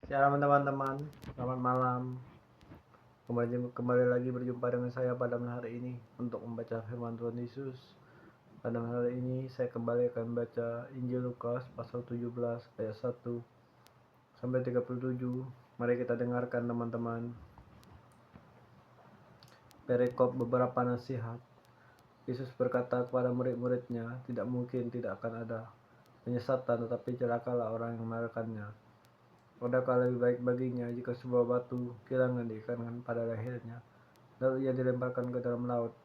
Shalom teman-teman, selamat malam. Kembali lagi berjumpa dengan saya pada malam hari ini untuk membaca firman Tuhan Yesus. Pada malam hari ini saya kembali akan membaca Injil Lukas pasal 17 ayat 1 sampai 37. Mari kita dengarkan teman-teman. Perikop beberapa nasihat. Yesus berkata kepada murid-muridnya, tidak mungkin tidak akan ada penyesatan, tetapi celakalah orang yang mendengarkannya. Adakah lebih baik baginya jika sebuah batu kilangan diikatkan pada lehernya, lalu ia dilemparkan ke dalam laut,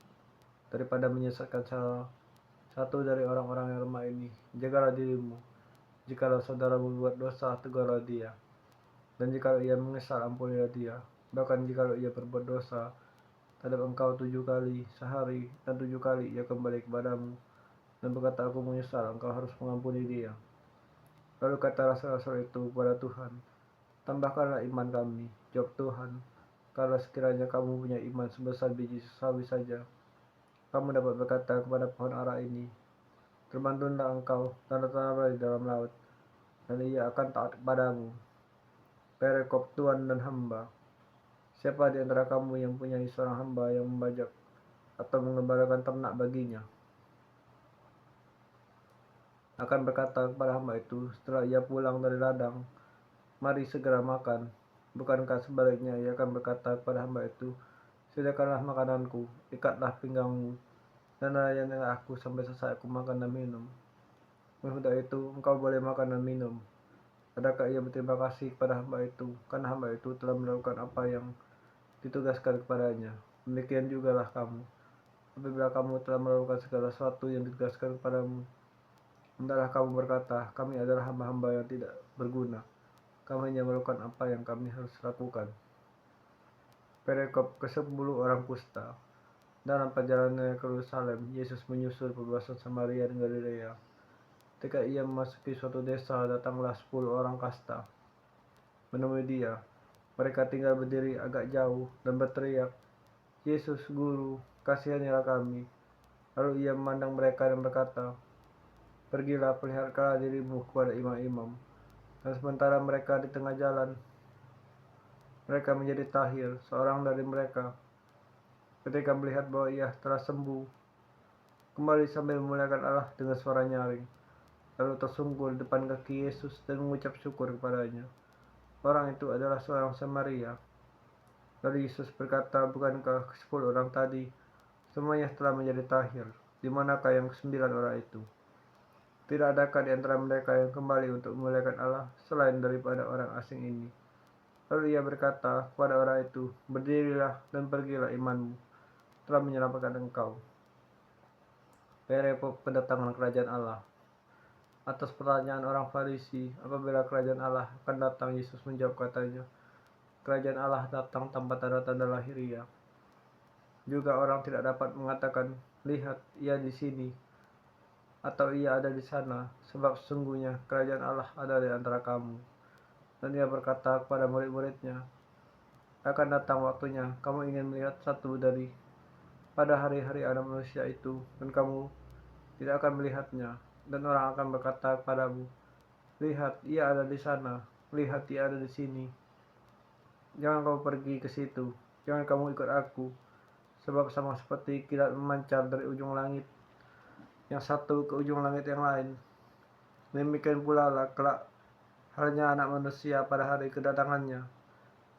daripada menyesatkan salah satu dari orang-orang yang lemah ini? Jagalah dirimu. Jikalau saudaramu berbuat dosa, tegurlah dia. Dan jikalau ia menyesal, ampunilah dia. Bahkan jikalau ia berbuat dosa terhadap engkau 7 kali sehari, dan 7 kali ia kembali kepadamu dan berkata, aku menyesal, engkau harus mengampuni dia. Lalu kata rasul-rasul itu kepada Tuhan, tambahkanlah iman kami. Jawab Tuhan, kalau sekiranya kamu punya iman sebesar biji sawi saja, kamu dapat berkata kepada pohon ara ini, terbantunlah engkau dan letaklah di dalam laut, dan ia akan taat kepadamu. Perikop tuan dan hamba. Siapa di antara kamu yang punya seorang hamba yang membajak atau mengembalakan ternak baginya, akan berkata kepada hamba itu setelah ia pulang dari ladang, mari segera makan? Bukankah sebaliknya ia akan berkata kepada hamba itu, sediakanlah makananku, ikatlah pinggangmu, dan layanilah aku sampai selesai aku makan dan minum. Sesudah itu engkau boleh makan dan minum. Adakah ia berterima kasih kepada hamba itu, karena hamba itu telah melakukan apa yang ditugaskan kepadanya? Demikian jugalah kamu. Apabila kamu telah melakukan segala sesuatu yang ditugaskan kepadamu, hendaklah kamu berkata, kami adalah hamba-hamba yang tidak berguna. Kami hanya melakukan apa yang kami harus lakukan. Perikop ke-10 orang kusta. Dalam perjalanannya ke Yerusalem, Yesus menyusul perbatasan Samaria dan Galilea. Ketika ia memasuki suatu desa, datanglah 10 orang kasta menemui dia. Mereka tinggal berdiri agak jauh dan berteriak, Yesus, Guru, kasihanilah kami. Lalu ia memandang mereka dan berkata, pergilah, perlihatkanlah dirimu kepada imam-imam. Dan sementara mereka di tengah jalan, mereka menjadi tahir. Seorang dari mereka, ketika melihat bahwa ia telah sembuh, kembali sambil memuliakan Allah dengan suara nyaring, lalu tersungkur di depan kaki Yesus dan mengucap syukur kepadanya. Orang itu adalah seorang Samaria. Lalu Yesus berkata, bukankah 10 orang tadi semuanya telah menjadi tahir? Di manakah yang ke-9 orang itu? Tidak adakah di antara mereka yang kembali untuk memuliakan Allah selain daripada orang asing ini? Lalu ia berkata kepada orang itu, berdirilah dan pergilah, imanmu telah menyelamatkan engkau. Perikop kedatangan kerajaan Allah. Atas pertanyaan orang Farisi, apabila kerajaan Allah akan datang, Yesus menjawab katanya, kerajaan Allah datang tanpa tanda-tanda lahiriah. Juga orang tidak dapat mengatakan, lihat, ia di sini, atau ia ada di sana, sebab sesungguhnya kerajaan Allah ada di antara kamu. Dan ia berkata kepada murid-muridnya, akan datang waktunya, kamu ingin melihat satu dari pada hari-hari Anak Manusia itu, dan kamu tidak akan melihatnya. Dan orang akan berkata kepadamu, lihat, ia ada di sana, lihat, ia ada di sini. Jangan kamu pergi ke situ, jangan kamu ikut aku, sebab sama seperti kilat memancar dari ujung langit yang satu ke ujung langit yang lain, demikian pula lah kelak halnya Anak Manusia pada hari kedatangannya.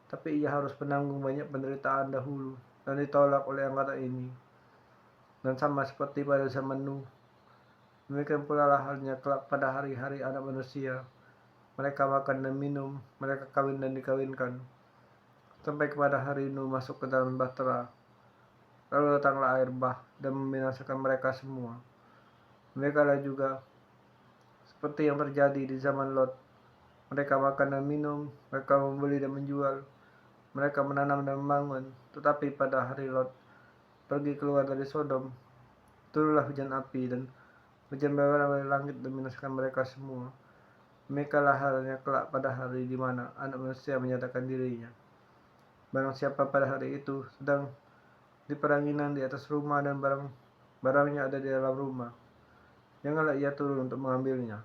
Tapi ia harus menanggung banyak penderitaan dahulu dan ditolak oleh angkatan ini. Dan sama seperti pada zaman Nuh, demikian pula lah halnya kelak pada hari-hari Anak Manusia. Mereka makan dan minum, mereka kawin dan dikawinkan, sampai kepada hari Nuh masuk ke dalam bahtera. Lalu datanglah air bah dan membinasakan mereka semua. Mereka lah juga seperti yang terjadi di zaman Lot. Mereka makan dan minum, mereka membeli dan menjual, mereka menanam dan membangun. Tetapi pada hari Lot pergi keluar dari Sodom, turunlah hujan api dan hujan bara dari langit dan membinasakan mereka semua. Demikianlah halnya kelak pada hari di mana Anak Manusia menyatakan dirinya. Barang siapa pada hari itu sedang di peranginan di atas rumah dan barangnya ada di dalam rumah, janganlah ia turun untuk mengambilnya.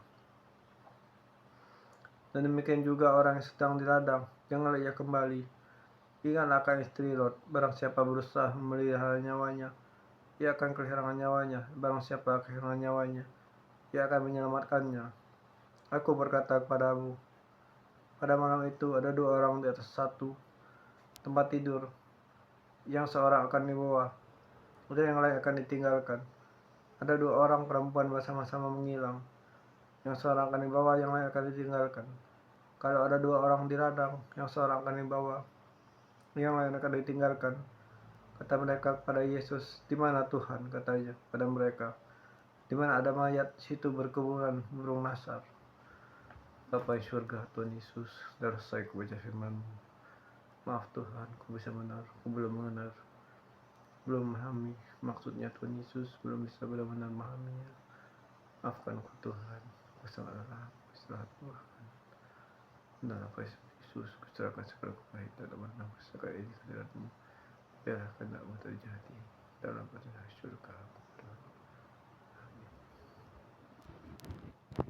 Dan demikian juga orang yang sedang di ladang, janganlah ia kembali. Ingatlah akan istri Lot, barang siapa berusaha memelihara nyawanya, ia akan kehilangan nyawanya. Barang siapa kehilangan nyawanya, ia akan menyelamatkannya. Aku berkata kepadamu, pada malam itu ada dua orang di atas satu tempat tidur, yang seorang akan dibawa, dan yang lain akan ditinggalkan. Ada dua orang perempuan bersama-sama menghilang, yang seorang akan dibawa, yang lain akan ditinggalkan. Kalau ada dua orang di ladang, yang seorang akan dibawa, yang lain akan ditinggalkan. Kata mereka kepada Yesus, di mana Tuhan? Katanya pada mereka, di mana ada mayat, situ berkuburan burung nasar. Bapa di surga, Tuhan Yesus, darah saya ku baca firman-Mu. Maaf Tuhan, ku bisa benar, ku belum mengenal, belum memahami maksudnya Tuhan Yesus, belum bisa benar-benar memahaminya. Maafkan ku Tuhan, ku sangat lelah, istirahat Tuhan. Dalam Yesus, ku serahkan segala kepahitan dan menang segala ini kehadirat-Mu. Biarlah kehendak-Mu terjadi.